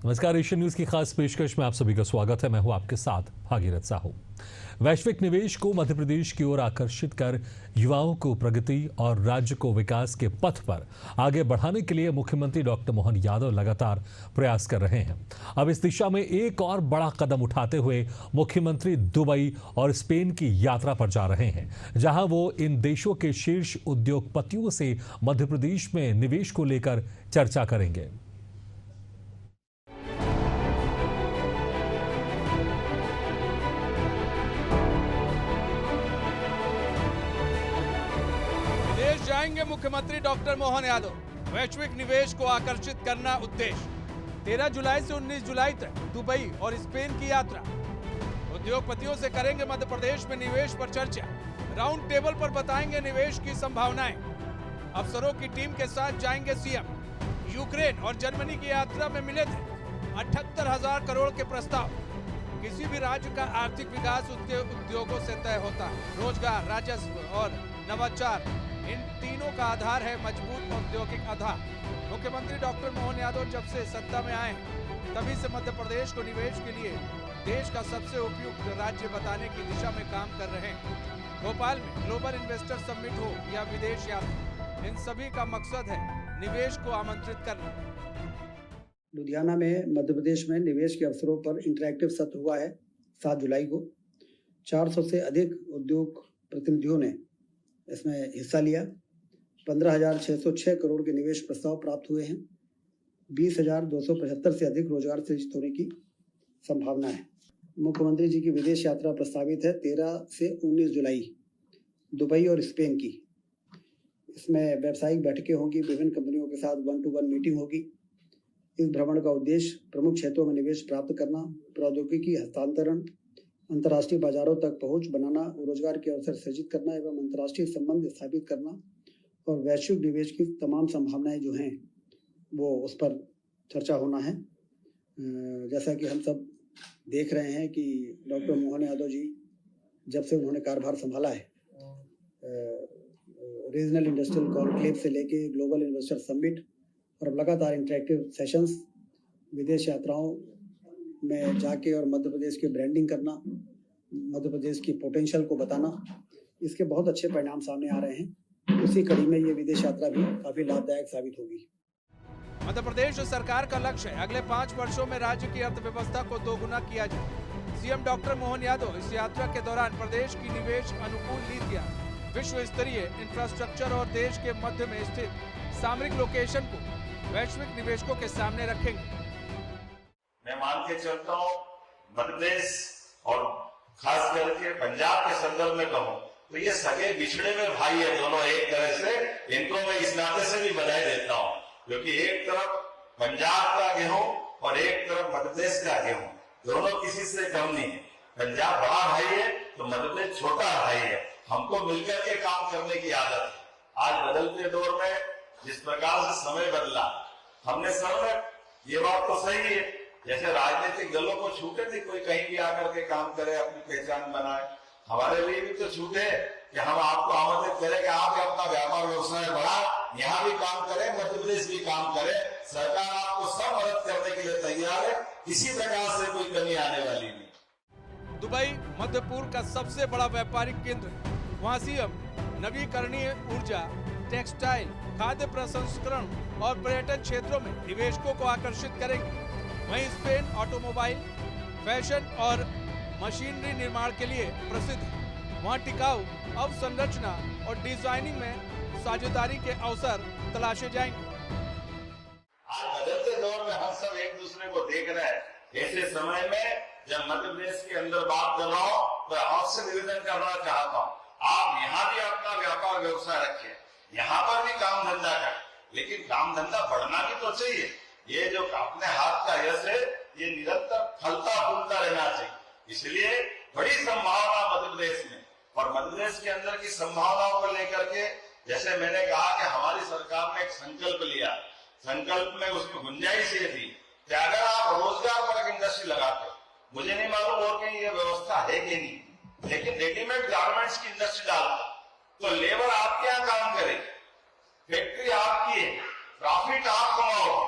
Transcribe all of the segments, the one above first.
नमस्कार, Asian news की खास पेशकश में आप सभी का स्वागत है। मैं हूं आपके साथ भागीरथ साहू। वैश्विक निवेश को मध्य प्रदेश की ओर आकर्षित कर युवाओं को प्रगति और राज्य को विकास के पथ पर आगे बढ़ाने के लिए मुख्यमंत्री डॉक्टर मोहन यादव लगातार प्रयास कर रहे हैं। अब इस दिशा में एक और बड़ा कदम उठाते हुए मुख्यमंत्री दुबई और स्पेन की यात्रा पर जा रहे हैं, जहां वो इन देशों के शीर्ष उद्योगपतियों से मध्य प्रदेश में निवेश को लेकर चर्चा करेंगे। जाएंगे मुख्यमंत्री डॉक्टर मोहन यादव। वैश्विक निवेश को आकर्षित करना उद्देश्य। 13 जुलाई से 19 जुलाई तक दुबई और स्पेन की यात्रा। उद्योगपतियों से करेंगे मध्य प्रदेश में निवेश पर चर्चा। राउंड टेबल पर बताएंगे निवेश की संभावनाएं। अफसरों की टीम के साथ जाएंगे सीएम। यूक्रेन और जर्मनी की यात्रा में मिले थे 78,000 करोड़ के प्रस्ताव। किसी भी राज्य का आर्थिक विकास उसके उद्योगों से तय होता है। रोजगार, राजस्व और नवाचार, इन तीनों का आधार है मजबूत औद्योगिक आधार। मुख्यमंत्री डॉक्टर मोहन यादव जब से सत्ता में आए हैं, तभी से मध्य प्रदेश को निवेश के लिए देश का सबसे उपयुक्त राज्य बताने की दिशा में काम कर रहे हैं। भोपाल में ग्लोबल इन्वेस्टर समिट हो या विदेश यात्रा, इन सभी का मकसद है निवेश को आमंत्रित करना। लुधियाना में मध्य प्रदेश में निवेश के अवसरों पर इंटरैक्टिव सत्र हुआ है 7 जुलाई को। 400 से अधिक उद्योग प्रतिनिधियों ने इसमें हिस्सा लिया। 15,606 करोड़ के निवेश प्रस्ताव प्राप्त हुए हैं। 20,275 से अधिक रोजगार सृजित होने की संभावना है। मुख्यमंत्री जी की विदेश यात्रा प्रस्तावित है 13 से 19 जुलाई दुबई और स्पेन की। इसमें व्यावसायिक बैठकें होंगी, विभिन्न कंपनियों के साथ 1-to-1 मीटिंग होगी। इस भ्रमण का उद्देश्य प्रमुख क्षेत्रों में निवेश प्राप्त करना, प्रौद्योगिकी हस्तांतरण, अंतर्राष्ट्रीय बाजारों तक पहुंच बनाना, रोजगार के अवसर सृजित करना एवं अंतर्राष्ट्रीय संबंध स्थापित करना और वैश्विक निवेश की तमाम संभावनाएं जो हैं वो उस पर चर्चा होना है। जैसा कि हम सब देख रहे हैं कि डॉक्टर मोहन यादव जी जब से उन्होंने कार्यभार संभाला है, रीजनल इंडस्ट्रियल कॉन्क्लेव से लेके ग्लोबल इन्वेस्टर समिट और अब लगातार इंटरेक्टिव सेशंस, विदेश यात्राओं में जाके और मध्य प्रदेश की ब्रांडिंग करना, मध्य प्रदेश की पोटेंशियल को बताना, इसके बहुत अच्छे परिणाम सामने आ रहे हैं। उसी कड़ी में ये विदेश यात्रा भी काफी लाभदायक साबित होगी। मध्य प्रदेश सरकार का लक्ष्य है अगले 5 वर्षों में राज्य की अर्थव्यवस्था को दोगुना किया जाए। सीएम डॉक्टर मोहन यादव इस यात्रा के दौरान प्रदेश की निवेश अनुकूल नीतियां, विश्व स्तरीय इंफ्रास्ट्रक्चर और देश के मध्य में स्थित सामरिक लोकेशन को वैश्विक निवेशकों के सामने रखेंगे। मैं मान के चलता हूँ मध्य प्रदेश और खास करके पंजाब के संदर्भ में कहूँ तो ये सगे बिछड़े में भाई है दोनों। एक तरह से इनको मैं इस नाते से भी बधाई देता हूँ, क्योंकि एक तरफ पंजाब का गेहूं और एक तरफ मध्य प्रदेश का गेहूं, दोनों किसी से कम नहीं है। पंजाब बड़ा भाई है तो मध्य प्रदेश छोटा भाई है। हमको मिलकर के काम करने की आदत है। आज बदलते दौर में जिस प्रकार से समय बदला, हमने सब ये बात तो सही है, जैसे राजनीतिक दलों को छूटे थी कोई कहीं भी आकर के काम करे, अपनी पहचान बनाए, हमारे लिए भी तो छूट है कि हम आपको आमंत्रित करें कि आप अपना व्यापार व्यवसाय बढ़ा, यहाँ भी काम करें, मध्य प्रदेश भी काम करे। सरकार आपको सब मदद करने के लिए तैयार है, किसी प्रकार से कोई कमी आने वाली नहीं। दुबई मध्य पूर्व का सबसे बड़ा व्यापारिक केंद्र है। वहाँ सीएम नवीकरणीय ऊर्जा, टेक्सटाइल, खाद्य प्रसंस्करण और पर्यटन क्षेत्रों में निवेशकों को आकर्षित करेंगे। वहीं स्पेन ऑटोमोबाइल, फैशन और मशीनरी निर्माण के लिए प्रसिद्ध है। वहाँ टिकाऊ अवसंरचना और डिजाइनिंग में साझेदारी के अवसर तलाशे जाएंगे। आज बदलते दौर में हम सब एक दूसरे को देख रहे हैं। ऐसे समय में जब मध्य प्रदेश के अंदर बात कर रहा हूँ तो आपसे निवेदन करना चाहता हूँ, आप यहाँ भी अपना व्यापार व्यवसाय रखें, यहाँ पर भी काम धंधा करें, लेकिन काम धंधा बढ़ना भी तो चाहिए। ये जो अपने हाथ का यश है ये निरंतर फलता फूलता रहना चाहिए। इसलिए बड़ी संभावना मध्य प्रदेश में और मध्य प्रदेश के अंदर की संभावनाओं को लेकर के, जैसे मैंने कहा कि हमारी सरकार ने एक संकल्प लिया, संकल्प में उसमें गुंजाइश ये थी कि अगर आप रोजगार पर इंडस्ट्री लगाते, मुझे नहीं मालूम और कहीं ये व्यवस्था है कि नहीं, लेकिन रेडीमेड गारमेंट्स की इंडस्ट्री डालता तो लेबर आपके यहाँ काम करे, फैक्ट्री आपकी है, प्रॉफिट आप कमाओ,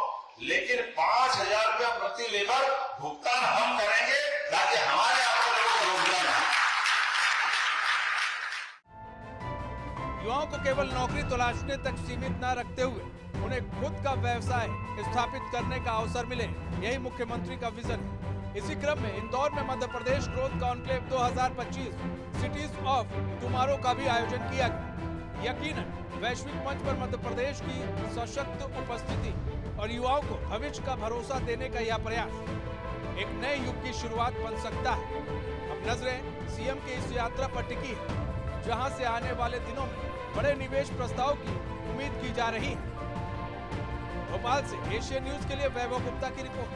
लेकिन 5,000 रुपया प्रति लेबर भुगतान हम करेंगे ताकि हमारे आप लोगों को रोजगार मिले। युवाओं को केवल नौकरी तलाशने तक सीमित न रखते हुए उन्हें खुद का व्यवसाय स्थापित करने का अवसर मिले, यही मुख्यमंत्री का विजन है। इसी क्रम में इंदौर में Madhya Pradesh growth conclave 2025 cities of tomorrow का भी आयोजन किया गया। यकीनन वैश्विक मंच पर मध्य प्रदेश की सशक्त उपस्थिति और युवाओं को भविष्य का भरोसा देने का यह प्रयास एक नए युग की शुरुआत बन सकता है। अब नजरें सीएम की इस यात्रा पर टिकी है, जहां से आने वाले दिनों में बड़े निवेश प्रस्ताव की उम्मीद की जा रही है। भोपाल से एशियन न्यूज के लिए वैभव गुप्ता की रिपोर्ट।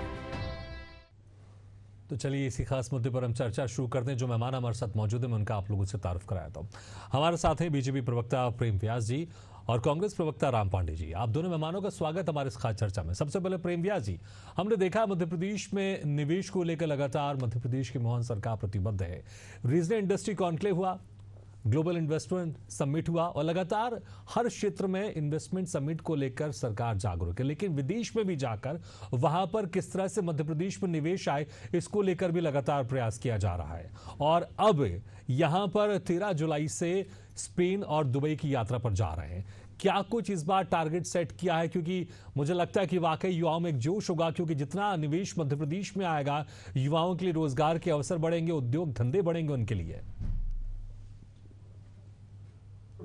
तो चलिए इसी खास मुद्दे पर हम चर्चा शुरू करते हैं। जो मेहमान हमारे साथ मौजूद है मैं उनका आप लोगों से तारुफ कराया था। हमारे साथ हैं बीजेपी प्रवक्ता प्रेम व्यास जी और कांग्रेस प्रवक्ता राम पांडे जी। आप दोनों मेहमानों का स्वागत हमारे इस खास चर्चा में। सबसे पहले प्रेम व्यास जी, हमने देखा मध्य प्रदेश में निवेश को लेकर लगातार मध्य प्रदेश की मोहन सरकार प्रतिबद्ध है। रीजनल इंडस्ट्री कॉन्क्लेव हुआ, ग्लोबल इन्वेस्टमेंट समिट हुआ और लगातार हर क्षेत्र में इन्वेस्टमेंट समिट को लेकर सरकार जागरूक है, लेकिन विदेश में भी जाकर वहां पर किस तरह से मध्य प्रदेश में निवेश आए इसको लेकर भी लगातार प्रयास किया जा रहा है। और अब यहां पर 13 जुलाई से स्पेन और दुबई की यात्रा पर जा रहे हैं। क्या कुछ इस बार टारगेट सेट किया है? क्योंकि मुझे लगता है कि वाकई युवाओं में एक जोश होगा, क्योंकि जितना निवेश मध्य प्रदेश में आएगा युवाओं के लिए रोजगार के अवसर बढ़ेंगे, उद्योग धंधे बढ़ेंगे उनके लिए।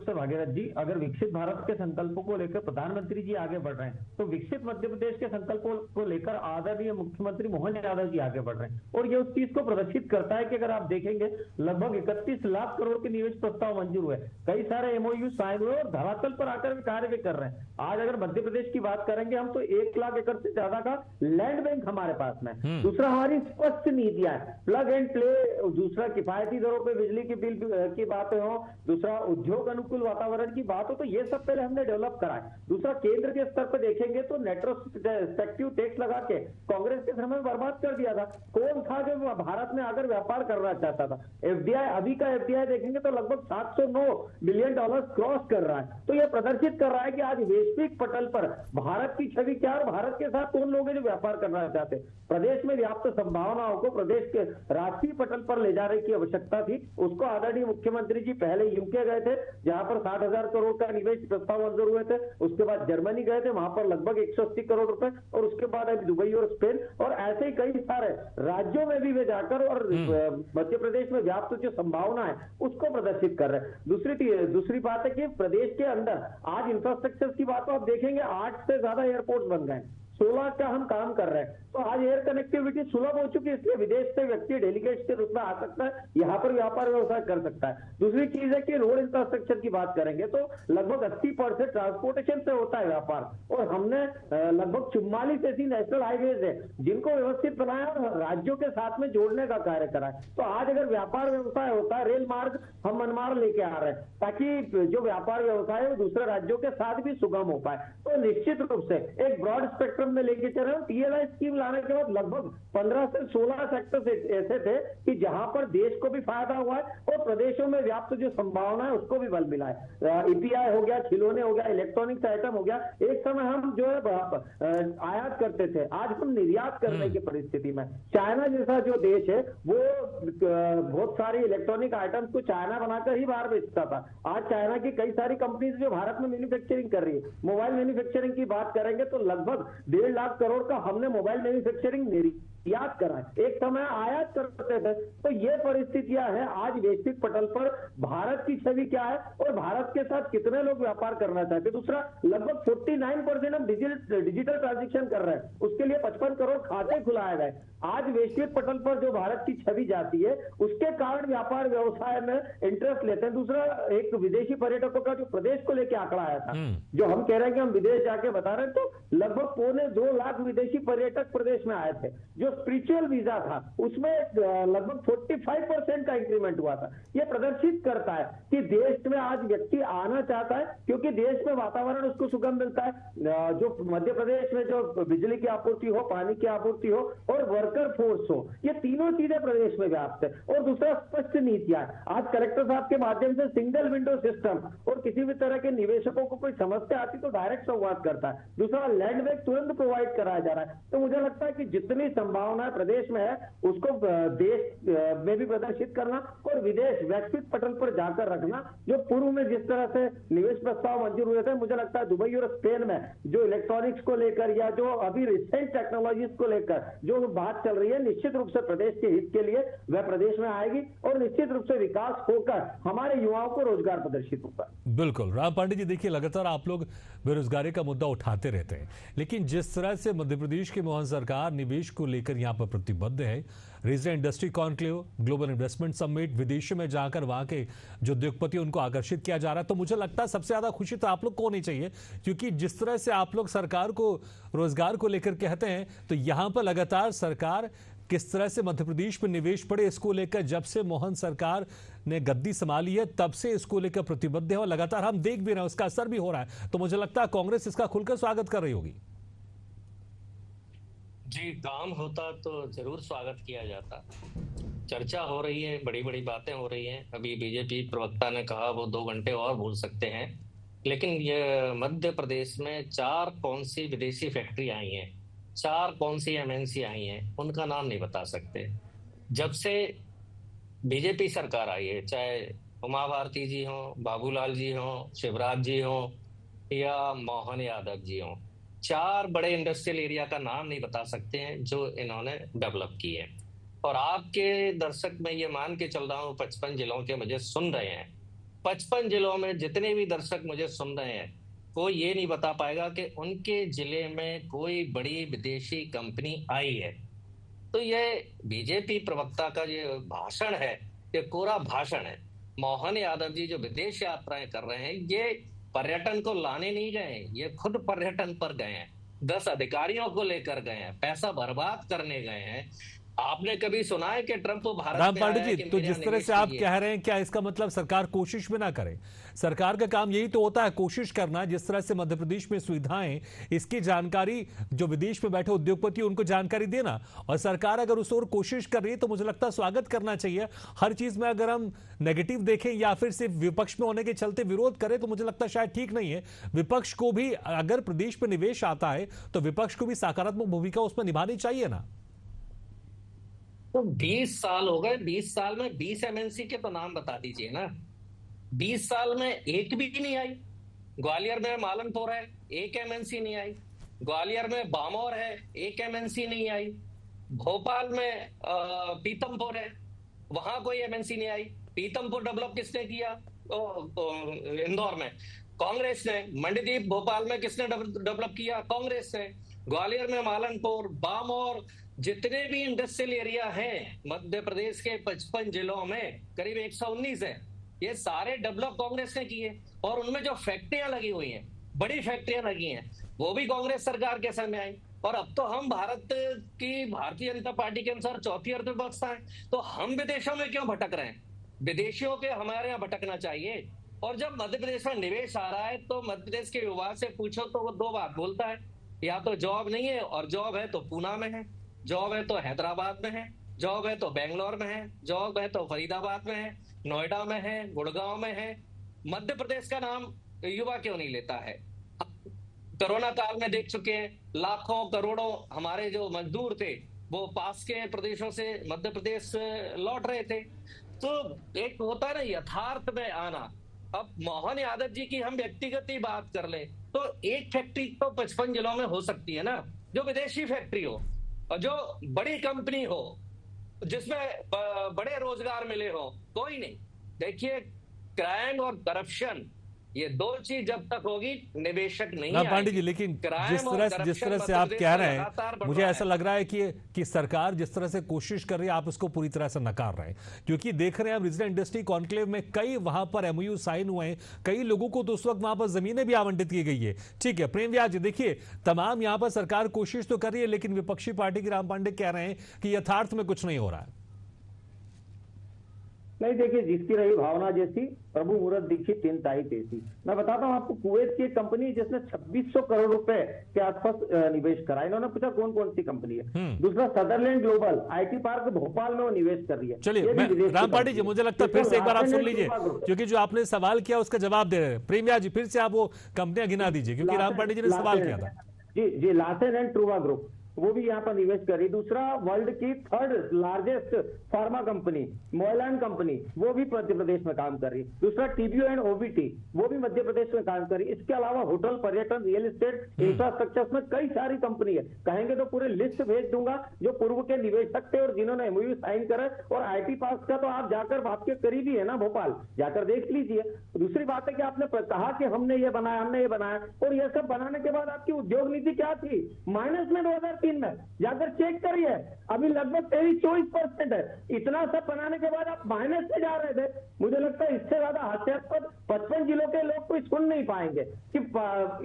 भागीरथ जी, अगर विकसित भारत के संकल्पों को लेकर प्रधानमंत्री जी आगे बढ़ रहे हैं तो विकसित मध्य प्रदेश के संकल्पों को लेकर आदरणीय मुख्यमंत्री मोहन यादव जी आगे बढ़ रहे हैं। और ये उस चीज को प्रदर्शित करता है कि अगर आप देखेंगे लगभग 31 लाख करोड़ के निवेश प्रस्ताव मंजूर हुए, कई सारे MOU साइन हुए और धरातल पर आकर भी कार्य भी कर रहे हैं। आज अगर मध्य प्रदेश की बात करेंगे हम तो 1 लाख एकड़ से ज्यादा का लैंड बैंक हमारे पास में। दूसरा, हमारी स्पष्ट नीतियां, प्लग एंड प्ले, दूसरा किफायती दरों पर बिजली की बिल की बातें हो, दूसरा उद्योग अनुकूल वातावरण की बात हो, तो ये सब पहले हमने डेवलप करा है। दूसरा, केंद्र के स्तर पर देखेंगे तो रेट्रोस्पेक्टिव टैक्स लगा के कांग्रेस के समय में बर्बाद कर दिया था। कौन था जो भारत में आकर व्यापार करना चाहता था? FDI, अभी का FDI देखेंगे तो लगभग $709 बिलियन क्रॉस कर रहा है। तो यह प्रदर्शित कर रहा है कि आज वैश्विक पटल पर भारत की छवि क्या और भारत के साथ कौन लोग हैं जो व्यापार करना चाहते हैं। प्रदेश में व्याप्त संभावनाओं को प्रदेश के राष्ट्रीय पटल पर ले जाने की आवश्यकता थी। उसको आदरणीय मुख्यमंत्री जी पहले यूके गए थे, जहां पर 60,000 करोड़ का निवेश प्रस्ताव मंजूर हुए थे। उसके बाद जर्मनी गए थे, वहां पर लगभग 180 करोड़ रुपए, और उसके बाद अभी दुबई और स्पेन और ऐसे ही कई सारे राज्यों में भी वे जाकर और मध्य प्रदेश में व्याप्त जो संभावना है उसको प्रदर्शित कर रहे हैं। दूसरी बात है कि प्रदेश के अंदर आज इंफ्रास्ट्रक्चर की बात तो आप देखेंगे 8 से ज्यादा एयरपोर्ट बन गए, 16 का हम काम कर रहे हैं। तो आज एयर कनेक्टिविटी सुलभ हो चुकी है, इसलिए विदेश से व्यक्ति डेलीगेट के रूप में आ सकता है, यहाँ पर व्यापार व्यवसाय कर सकता है। दूसरी चीज है कि रोड इंफ्रास्ट्रक्चर की बात करेंगे तो लगभग 80% ट्रांसपोर्टेशन से होता है व्यापार, और हमने लगभग 44 ऐसी नेशनल हाईवेज है जिनको व्यवस्थित बनाया और राज्यों के साथ में जोड़ने का कार्य करा है। तो आज अगर व्यापार व्यवसाय होता है, रेल मार्ग हम मनमाड़ लेके आ रहे हैं ताकि जो व्यापार व्यवसाय है वो दूसरे राज्यों के साथ भी सुगम हो पाए। तो निश्चित रूप से एक ब्रॉड स्पेक्ट्रम में लेके चल रहे हैं। TLI स्कीम लाने के बाद लगभग 15 से 16 सेक्टर ऐसे थे कि जहां पर देश को भी फायदा हुआ है और प्रदेशों में व्याप्त जो संभावना है उसको भी बल मिला है। EPI हो गया, खिलौने हो गया, इलेक्ट्रॉनिक्स आइटम हो गया। एक समय हम जो है आयात करते थे, आज हम निर्यात करने की परिस्थिति में। चाइना जैसा जो देश है वो बहुत सारी इलेक्ट्रॉनिक आइटम्स को चाइना बनाकर ही बाहर बेचता था। आज चाइना की कई सारी कंपनीज जो भारत में मैन्युफैक्चरिंग कर रही है। मोबाइल मैन्युफैक्चरिंग की बात करेंगे तो लगभग 1.5 लाख करोड़ का हमने मोबाइल मैन्युफैक्चरिंग याद करा है। एक समय आयात करते थे। तो ये परिस्थितियां हैं। आज वैश्विक पटल पर भारत की छवि क्या है और भारत के साथ कितने लोग व्यापार करना चाहते हैं। दूसरा, लगभग 49% हम डिजिटल ट्रांजेक्शन कर रहे हैं, उसके लिए 55 करोड़ खाते खुलाए गए। आज वैश्विक पटल पर जो भारत की छवि जाती है उसके कारण व्यापार व्यवसाय में इंटरेस्ट लेते हैं। दूसरा, एक विदेशी पर्यटकों का जो प्रदेश को लेकर आंकड़ा आया था, जो हम कह रहे हैं कि हम विदेश जाके बता रहे हैं, तो लगभग 1.25 लाख विदेशी पर्यटक प्रदेश में आए थे। जो स्पिरिचुअल वीजा था उसमें लगभग 45% का इंक्रीमेंट हुआ था। यह प्रदर्शित करता है कि देश में आज व्यक्ति आना चाहता है क्योंकि देश में वातावरण उसको सुगम मिलता है। जो मध्य प्रदेश में जो बिजली की आपूर्ति हो, पानी की आपूर्ति हो और वर्कर फोर्स हो, ये तीनों चीजें प्रदेश में व्याप्त है। और दूसरा, स्पष्ट नीतियां। आज कलेक्टर साहब के माध्यम से सिंगल विंडो सिस्टम, और किसी भी तरह के निवेशकों को कोई समस्या आती तो डायरेक्ट संवाद करता है। दूसरा, लैंड बैंक तुरंत शुद्ध प्रोवाइड कराया जा रहा है। तो मुझे लगता है कि जितनी संभावनाएं प्रदेश में है उसको देश में भी प्रदर्शित करना और विदेश वैश्विक पटल पर जाकर रखना। जो पूर्व में जिस तरह से निवेश प्रस्ताव मंजूर हुए थे, मुझे लगता है दुबई और स्पेन में जो इलेक्ट्रॉनिक्स को लेकर या जो अभी रिसेंट टेक्नोलॉजीज को लेकर जो बात चल रही है, निश्चित रूप से प्रदेश के हित के लिए वह प्रदेश में आएगी और निश्चित रूप से विकास होकर हमारे युवाओं को रोजगार प्रदर्शित होगा। बिल्कुल राम पांडे जी, देखिए लगातार आप लोग बेरोजगारी का मुद्दा उठाते रहते हैं, लेकिन जिस तरह से मध्य प्रदेश की मोहन सरकार निवेश को लेकर यहां पर प्रतिबद्ध है, regional industry conclave, global investment summit, विदेशों में जाकर वहां के जो उद्योगपति उनको आकर्षित किया जा रहा है, तो मुझे लगता है सबसे ज्यादा खुशी तो आप लोग को होनी चाहिए, क्योंकि जिस तरह से आप लोग सरकार को रोजगार को लेकर कहते हैं, तो यहां पर लगातार सरकार किस तरह से मध्य प्रदेश में निवेश बढ़े इसको लेकर जब से मोहन सरकार ने गद्दी संभाली है तब से इसको लेकर प्रतिबद्ध है और लगातार हम देख भी रहे हैं उसका असर भी हो रहा है। तो मुझे लगता है कांग्रेस इसका खुलकर स्वागत कर रही होगी। जी, काम होता तो जरूर स्वागत किया जाता। चर्चा हो रही है, बड़ी बड़ी बातें हो रही हैं। अभी बीजेपी प्रवक्ता ने कहा वो 2 घंटे और बोल सकते हैं, लेकिन ये मध्य प्रदेश में 4 कौन सी विदेशी फैक्ट्री आई हैं, 4 कौन सी एमएनसी आई हैं, उनका नाम नहीं बता सकते। जब से बीजेपी सरकार आई है, चाहे उमा भारती जी हों, बाबूलाल जी हों, शिवराज जी हों या मोहन यादव जी हों, 4 बड़े इंडस्ट्रियल एरिया का नाम नहीं बता सकते हैं जो इन्होंने डेवलप किए हैं। और आपके दर्शक में ये मान के चल रहा हूँ 55 जिलों के मुझे सुन रहे हैं, 55 जिलों में जितने भी दर्शक मुझे सुन रहे हैं, कोई ये नहीं बता पाएगा कि उनके जिले में कोई बड़ी विदेशी कंपनी आई है। तो ये बीजेपी प्रवक्ता का ये भाषण है, ये कोरा भाषण है। मोहन यादव जी जो विदेश यात्राएं कर रहे हैं, ये पर्यटन को लाने नहीं गए, ये खुद पर्यटन पर गए हैं, 10 अधिकारियों को लेकर गए हैं, पैसा बर्बाद करने गए हैं। आपने कभी सुना है कि ट्रंप भारत राम में पांडे आया जी, कि तो मेरा जिस तरह निवेश से आप कीजिए? कह रहे हैं, क्या इसका मतलब सरकार कोशिश भी ना करे? सरकार का काम यही तो होता है, कोशिश करना। जिस तरह से मध्य प्रदेश में सुविधाएं, इसकी जानकारी जो विदेश में बैठे उद्योगपति उनको जानकारी देना, और सरकार अगर उस ओर कोशिश कर रही है तो मुझे लगता है स्वागत करना चाहिए। हर चीज में अगर हम नेगेटिव देखें या फिर सिर्फ विपक्ष में होने के चलते विरोध करें तो मुझे लगता है शायद ठीक नहीं है। विपक्ष को भी अगर प्रदेश में निवेश आता है तो विपक्ष को भी सकारात्मक भूमिका उसमें निभानी चाहिए ना। तो 20 साल हो गए, 20 साल में 20 एमएनसी के तो नाम बता दीजिए ना। 20 साल में एक भी नहीं आई। ग्वालियर में मालनपुर है, एक एमएनसी नहीं आई। ग्वालियर में बामौर है, एक एमएनसी नहीं आई। भोपाल में पीतमपुर है, वहां कोई एमएनसी नहीं आई। पीतमपुर डेवलप किसने किया? इंदौर में कांग्रेस ने। मंडीदीप भोपाल में किसने डेवलप किया? कांग्रेस ने। ग्वालियर में मालनपुर, बामौर, जितने भी इंडस्ट्रियल एरिया हैं मध्य प्रदेश के 55 जिलों में, करीब 119 है, ये सारे डेवलप कांग्रेस ने किए। और उनमें जो फैक्ट्रियां लगी हुई हैं, बड़ी फैक्ट्रियां लगी हैं, वो भी कांग्रेस सरकार के समय आई। और अब तो हम भारतीय जनता पार्टी के अनुसार चौथी अर्थव्यवस्था है, तो हम विदेशों में क्यों भटक रहे हैं? विदेशियों के हमारे यहाँ भटकना चाहिए। और जब मध्य प्रदेश में निवेश आ रहा है तो मध्य प्रदेश के युवा से पूछो तो वो 2 बात बोलता है, या तो जॉब नहीं है, और जॉब है तो पूना में है, जॉब है तो हैदराबाद में है, जॉब है तो बेंगलोर में है, जॉब है तो फरीदाबाद में है, नोएडा में है, गुड़गांव में है। मध्य प्रदेश का नाम युवा क्यों नहीं लेता है? कोरोना काल में देख चुके हैं, लाखों करोड़ों हमारे जो मजदूर थे वो पास के प्रदेशों से मध्य प्रदेश लौट रहे थे। तो एक होता है ना यथार्थ में आना। अब मोहन यादव जी की हम व्यक्तिगत ही बात कर ले तो एक फैक्ट्री तो 55 जिलों में हो सकती है ना, जो विदेशी फैक्ट्री हो और जो बड़ी कंपनी हो, जिसमें बड़े रोजगार मिले हो। कोई नहीं। देखिए, क्राइम और करप्शन, ये 2 चीज जब तक होगी निवेशक नहीं आएंगे। पांडे जी, लेकिन जिस तरह से आप कह रहे हैं, मुझे ऐसा लग रहा है कि सरकार जिस तरह से कोशिश कर रही है आप उसको पूरी तरह से नकार रहे हैं, क्योंकि देख रहे हैं हम रीजनल इंडस्ट्री कॉन्क्लेव में कई वहां पर एमओयू साइन हुए हैं, कई लोगों को तो उस वक्त वहां पर जमीनें भी आवंटित की गई है। ठीक है प्रेम व्यास जी, देखिए तमाम यहां पर सरकार कोशिश तो कर रही है, लेकिन विपक्षी पार्टी के राम पांडे कह रहे हैं कि यथार्थ में कुछ नहीं हो रहा है। नहीं, देखिए, जिसकी रही भावना जैसी प्रभु मुहूर्त दीक्षित चिंताई तैसी। मैं बताता हूँ आपको, कुवैत की एक कंपनी जिसने 2600 करोड़ रुपए के आसपास निवेश करा। इन्होंने पूछा कौन कौन सी कंपनी है। दूसरा Sutherland global IT park Bhopal में वो निवेश कर रही है। चलिए राम पांडे जी, मुझे लगता है फिर से एक बार आप सुन लीजिए, क्योंकि जो आपने सवाल किया उसका जवाब दे रहे हैं। प्रेम व्यास जी, फिर से आप वो कंपनियां गिना दीजिए, क्योंकि राम पांडे जी ने सवाल किया था। जी लार्सन एंड ट्रूवा ग्रुप वो भी यहाँ पर निवेश करी। दूसरा वर्ल्ड की 3rd largest pharma company Mylan company वो भी मध्य प्रदेश में काम कर रही। दूसरा टीबीओ एंड ओबीटी वो भी मध्य प्रदेश में काम कर रही। इसके अलावा होटल, पर्यटन, रियल एस्टेट, इंफ्रास्ट्रक्चर में कई सारी कंपनी है। कहेंगे तो पूरे लिस्ट भेज दूंगा जो पूर्व के निवेशक थे और जिन्होंने एमओयू साइन करा। और आईटी पार्क का तो आप जाकर आपके करीबी है ना भोपाल, जाकर देख लीजिए। दूसरी बात है कि आपने कहा कि हमने ये बनाया और ये सब बनाने के बाद आपकी उद्योग नीति क्या थी? माइनस में 2003 में जाकर चेक करिए, अभी लगभग 23-24% है। इतना सब बनाने के बाद आप माइनस से जा रहे थे। मुझे लगता है इससे ज्यादा हास्यास्पद 55 जिलों के लोग कोई सुन नहीं पाएंगे कि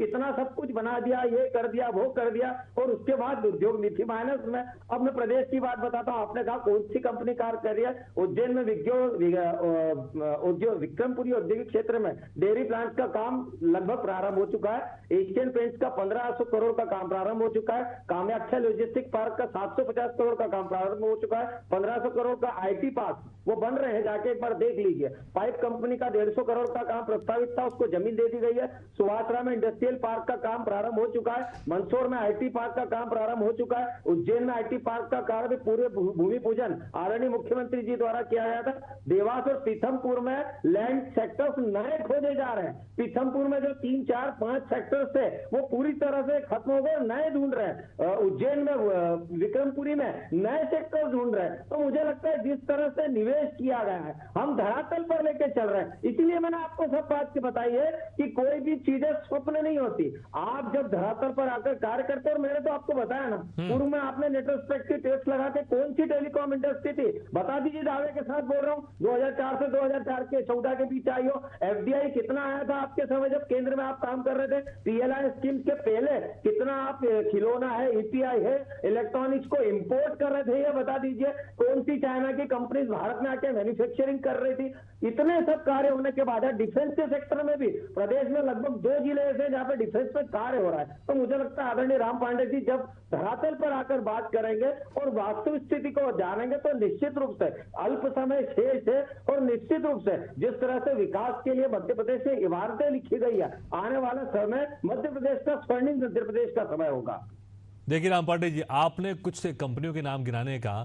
इतना सब कुछ बना दिया, ये कर दिया, वो कर दिया और उसके बाद उद्योग नीति माइनस में। अब मैं प्रदेश की बात बताता हूं। आपने कहा कौन सी कंपनी कार्य कर रही है? उज्जैन में विक्रमपुरी औद्योगिक क्षेत्र में डेयरी प्लांट का काम लगभग प्रारंभ हो चुका है। एशियन पेंट्स का 1500 करोड़ का काम प्रारंभ हो चुका है। कामाख्या लॉजिस्टिक पार्क का 750 करोड़ का काम प्रारंभ हो चुका है। 1500 करोड़ का आईटी पार्क वो बन रहे हैं, जाके एक बार देख लीजिए। पाइप कंपनी का 150 करोड़ का काम प्रस्तावित था, उसको जमीन दे दी गई है। सुवासरा में इंडस्ट्रियल पार्क का काम प्रारंभ हो चुका है। मंदसौर में आईटी पार्क का काम प्रारंभ हो चुका है। उज्जैन में आईटी पार्क का कार्य पूरे भूमि पूजन आदरणीय मुख्यमंत्री जी द्वारा किया गया था। देवास और पीथमपुर में लैंड सेक्टर्स नए खोजे जा रहे हैं। पीथमपुर में जो 3, 4, 5 सेक्टर्स थे वो पूरी तरह से खत्म हो गए, नए ढूंढ रहे हैं। उज्जैन में, विक्रमपुरी में नए सेक्टर ढूंढ रहे हैं। तो मुझे लगता है जिस तरह से निवेश किया गया है हम धरातल पर लेके चल रहे हैं। इसलिए मैंने आपको सब बात की बताई है कि कोई भी चीजें स्वप्न नहीं होती। आप जब धरातल पर आकर कार्य करते और मैंने तो आपको बताया ना, पूर्व में आपने रेट्रोस्पेक्टिव टैक्स लगा के कौन सी टेलीकॉम इंडस्ट्री थी बता दीजिए। दावे के साथ बोल रहा हूँ 2004 से 2014 के बीच आई हो। एफडीआई कितना आया था आपके समय जब केंद्र में आप काम कर रहे थे? पीएलआई स्कीम के पहले कितना आप खिलौना है, ईपीआई है, इलेक्ट्रॉनिक्स को इंपोर्ट कर रहे थे? ये बता दीजिए। कौन सी चाइना की कंपनीज भारत में आके मैन्युफैक्चरिंग कर रही थी? इतने सब कार्य होने के बाद डिफेंस के सेक्टर में भी प्रदेश में लगभग 2 जिले ऐसे जहां पे डिफेंस में कार्य हो रहा है। तो मुझे लगता है आदरणीय राम पांडे जी जब धरातल पर आकर बात करेंगे और वास्तविक स्थिति को जानेंगे तो निश्चित रूप से अल्प समय शेष है और निश्चित रूप से जिस तरह से विकास के लिए मध्य प्रदेश से इमारतें लिखी गई है, आने वाला समय मध्य प्रदेश का स्वर्णिम मध्य प्रदेश का समय होगा। देखिए राम पांडे जी, आपने कुछ कंपनियों के नाम गिनाने का,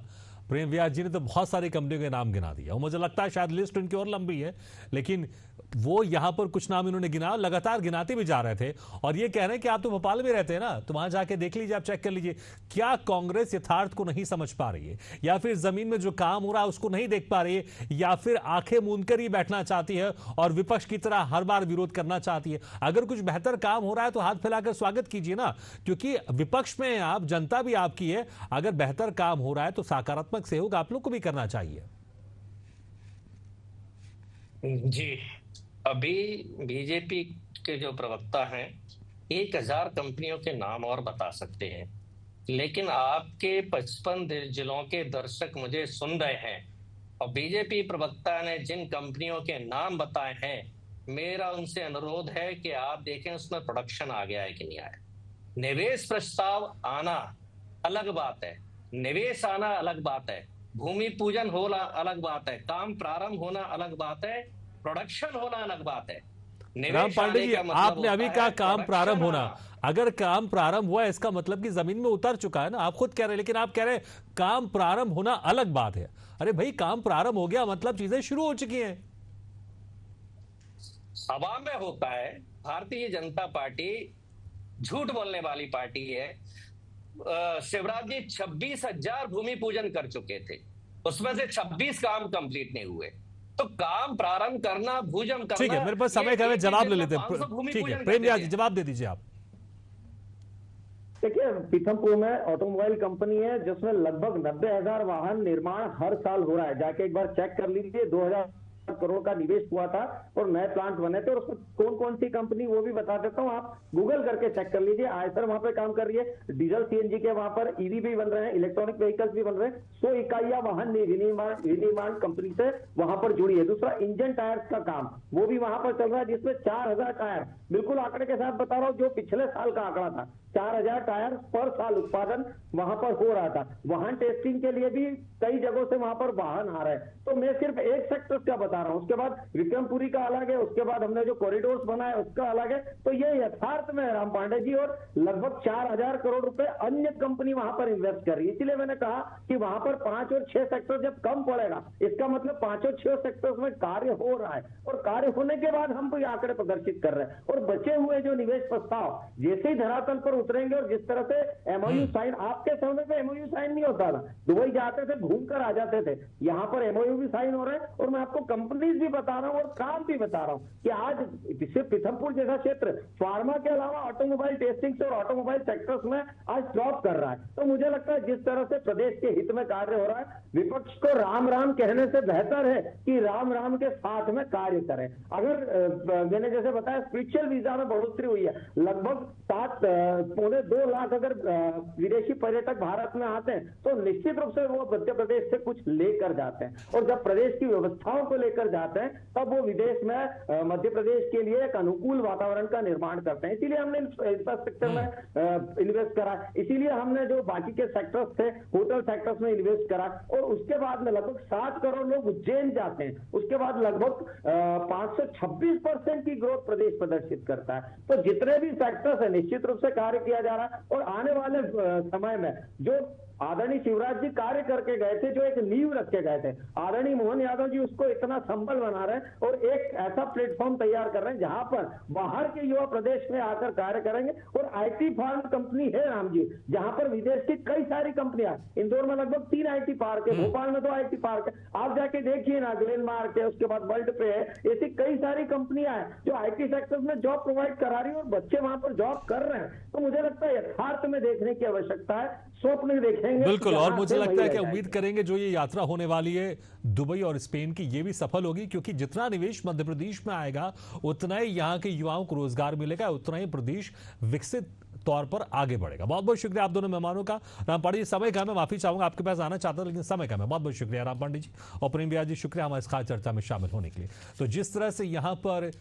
प्रेम व्यास जी ने तो बहुत सारी कंपनियों के नाम गिना दिया। मुझे लगता है शायद लिस्ट उनकी और लंबी है, लेकिन वो यहां पर कुछ नाम इन्होंने गिना, लगातार गिनाते भी जा रहे थे और ये कह रहे हैं कि आप तो भोपाल में रहते हैं ना, तो वहां जाके देख लीजिए, आप चेक कर लीजिए। क्या कांग्रेस यथार्थ को नहीं समझ पा रही है, या फिर जमीन में जो काम हो रहा है उसको नहीं देख पा रही है, या फिर आंखें मूंद कर ही बैठना चाहती है और विपक्ष की तरह हर बार विरोध करना चाहती है? अगर कुछ बेहतर काम हो रहा है तो हाथ फैलाकर स्वागत कीजिए ना, क्योंकि विपक्ष में आप, जनता भी आपकी है। अगर बेहतर काम हो रहा है तो सकारात्मक सहयोग आप लोग को भी करना चाहिए। जी, अभी बीजेपी के जो प्रवक्ता हैं 1000 कंपनियों के नाम और बता सकते हैं, लेकिन आपके 55 जिलों के दर्शक मुझे सुन रहे हैं और बीजेपी प्रवक्ता ने जिन कंपनियों के नाम बताए हैं, मेरा उनसे अनुरोध है कि आप देखें उसमें प्रोडक्शन आ गया है कि नहीं आया। निवेश प्रस्ताव आना अलग बात है, निवेश आना अलग बात है, भूमि पूजन होना अलग बात है, काम प्रारंभ होना अलग बात है, प्रोडक्शन होना अलग बात है। राम पांडे जी, आपने अभी कहा काम प्रारंभ होना। अगर काम प्रारंभ हुआ इसका मतलब कि जमीन में उतर चुका है ना, आप खुद कह रहे हैं, लेकिन आप कह रहे हैं काम प्रारंभ होना अलग बात है। अरे भाई, काम प्रारंभ हो गया मतलब चीजें शुरू हो चुकी हैं। हवा में होता है। भारतीय जनता पार्टी झूठ बोलने वाली पार्टी है। शिवराज जी 26,000 भूमि पूजन कर चुके थे, उसमें से 26 काम कंप्लीट नहीं हुए। तो काम प्रारंभ करना, भूजन करना, ठीक है, मेरे पास समय का, जवाब ले लेते हैं। ठीक है, प्रेम व्यास जी जवाब दे दीजिए आप। देखिए, पीथमपुर में ऑटोमोबाइल कंपनी है जिसमें लगभग 90,000 वाहन निर्माण हर साल हो रहा है। जाके एक बार चेक कर लीजिए। 2000 करोड़ का निवेश हुआ था और नए प्लांट बने थे। और उसमें कौन कौन सी कंपनी वो भी बता देता हूं, आप गूगल करके चेक कर लीजिए। आयसर वहां पे काम कर रही है। डीजल सीएनजी के वहां पर ईवी भी बन रहे हैं, इलेक्ट्रॉनिक व्हीकल्स भी बन रहे हैं। 100 इकाइयां वाहन विनिर्माण कंपनी से वहां पर जुड़ी है। दूसरा, इंजन टायर्स का काम वो भी वहां पर चल रहा है, जिसमें 4000 टायर, बिल्कुल आंकड़े के साथ बता रहा हूं, जो पिछले साल का आंकड़ा था, 4,000 टायर पर साल उत्पादन वहां पर हो रहा था। वाहन टेस्टिंग के लिए भी कई जगहों से वहां पर वाहन आ रहे हैं। तो मैं सिर्फ एक सेक्टर का बता रहा हूं, उसके बाद विक्रमपुरी का अलग है, उसके बाद हमने जो कॉरिडोर्स बनाए उसका अलग है। तो ये यथार्थ में राम पांडे जी, और लगभग 4,000 करोड़ रुपए अन्य कंपनी वहां पर इन्वेस्ट कर रही है। इसलिए मैंने कहा कि वहां पर 5 और 6 सेक्टर जब कम पड़ेगा, इसका मतलब 5 और 6 सेक्टर्स में कार्य हो रहा है, और कार्य होने के बाद हम ये आंकड़े प्रदर्शित कर रहे हैं। और बचे हुए जो निवेश प्रस्ताव जैसे ही धरातल पर उतरेंगे, और जिस तरह से एमओयू साइन, आपके समय पे एमओयू साइन नहीं होता था, दुबई जाते थे घूम कर आ जाते थे, यहाँ पर एमओयू भी साइन हो रहे हैं। और मैं आपको कंपनीज भी बता रहा हूँ और काम भी बता रहा हूँ कि आज सिर्फ पीथमपुर जैसा क्षेत्र फार्मा के अलावा ऑटोमोबाइल टेस्टिंग और ऑटोमोबाइल सेक्टर्स में आज ड्रॉप कर रहा है। तो मुझे लगता है जिस तरह से प्रदेश के हित में कार्य हो रहा है, विपक्ष को राम राम कहने से बेहतर है कि राम राम के साथ में कार्य करें। अगर मैंने जैसे बताया स्पिरिचुअल वीजा में बढ़ोतरी हुई है, लगभग 7.2 लाख अगर विदेशी पर्यटक भारत में आते हैं तो निश्चित रूप से वो मध्य प्रदेश से कुछ लेकर जाते हैं, और जब प्रदेश की व्यवस्थाओं को लेकर जाते हैं तब वो विदेश में मध्य प्रदेश के लिए एक अनुकूल वातावरण का निर्माण करते हैं। इसीलिए हमने इंफ्रास्ट्रक्चर में इन्वेस्ट करा, इसीलिए हमने जो बाकी के सेक्टर्स थे होटल सेक्टर्स में इन्वेस्ट करा, और उसके बाद में लगभग 7 करोड़ लोग उज्जैन जाते हैं। उसके बाद लगभग 526% की ग्रोथ प्रदेश प्रदर्शित करता है। तो जितने भी सेक्टर्स है निश्चित रूप से कार्य किया जा रहा है, और आने वाले समय में जो आदरणीय शिवराज जी कार्य करके गए थे, जो एक नींव रख के गए थे, आदरणीय मोहन यादव जी उसको इतना संबल बना रहे हैं और एक ऐसा प्लेटफॉर्म तैयार कर रहे हैं जहां पर बाहर के युवा प्रदेश में आकर कार्य करेंगे। और आईटी फार्म कंपनी है राम जी, जहां पर विदेश की कई सारी कंपनियां, इंदौर में लगभग 3 आईटी पार्क है, भोपाल में 2 आईटी पार्क है, आप जाके देखिए ना, ग्लेन मार्क है, उसके बाद वर्ल्ड पे है, ऐसी कई सारी कंपनियां हैं जो आईटी सेक्टर में जॉब प्रोवाइड करा रही है और बच्चे वहां पर जॉब कर रहे हैं। तो मुझे लगता है यथार्थ में देखने की आवश्यकता है, स्वप्न देखेंगे बिल्कुल। और मुझे लगता है कि उम्मीद करेंगे जो ये यात्रा होने वाली है दुबई और स्पेन की, ये भी सफल होगी, क्योंकि जितना निवेश मध्य प्रदेश में आएगा उतना ही यहाँ के युवाओं को रोजगार मिलेगा, उतना ही प्रदेश विकसित तौर पर आगे बढ़ेगा। बहुत बहुत शुक्रिया आप दोनों मेहमानों का। राम पांडे जी, समय का मैं माफी चाहूंगा, आपके पास आना चाहता था लेकिन समय का मैं। बहुत बहुत शुक्रिया राम पांडे जी और प्रेम व्यास जी, शुक्रिया हमारे इस खास चर्चा में शामिल होने के लिए। तो जिस तरह से यहाँ पर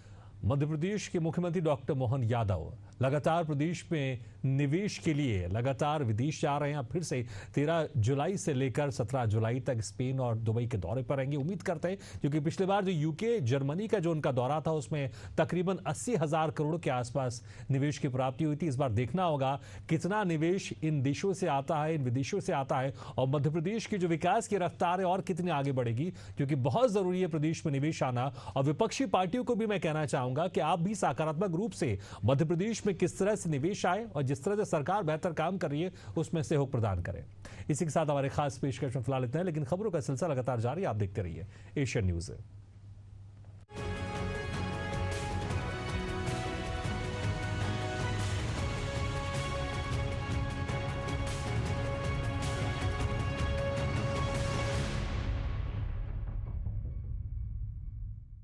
मध्य प्रदेश के मुख्यमंत्री डॉक्टर मोहन यादव लगातार प्रदेश में निवेश के लिए लगातार विदेश जा रहे हैं, फिर से 13 जुलाई से लेकर 17 जुलाई तक स्पेन और दुबई के दौरे पर रहेंगे। उम्मीद करते हैं, क्योंकि पिछली बार जो यूके जर्मनी का जो उनका दौरा था उसमें तकरीबन 80,000 करोड़ के आसपास निवेश की प्राप्ति हुई थी। इस बार देखना होगा कितना निवेश इन देशों से आता है, इन विदेशों से आता है, और मध्य प्रदेश की जो विकास की रफ्तार है और कितनी आगे बढ़ेगी, क्योंकि बहुत जरूरी है प्रदेश में निवेश आना। और विपक्षी पार्टियों को भी मैं कहना चाहूंगा कि आप भी सकारात्मक रूप से मध्य प्रदेश में किस तरह से निवेश आए और जिस तरह से सरकार बेहतर काम कर रही है उसमें सहयोग प्रदान करें। इसी के साथ हमारे खास पेशकश में फिलहाल इतना है, लेकिन खबरों का सिलसिला लगातार जारी, आप देखते रहिए एशियन न्यूज़।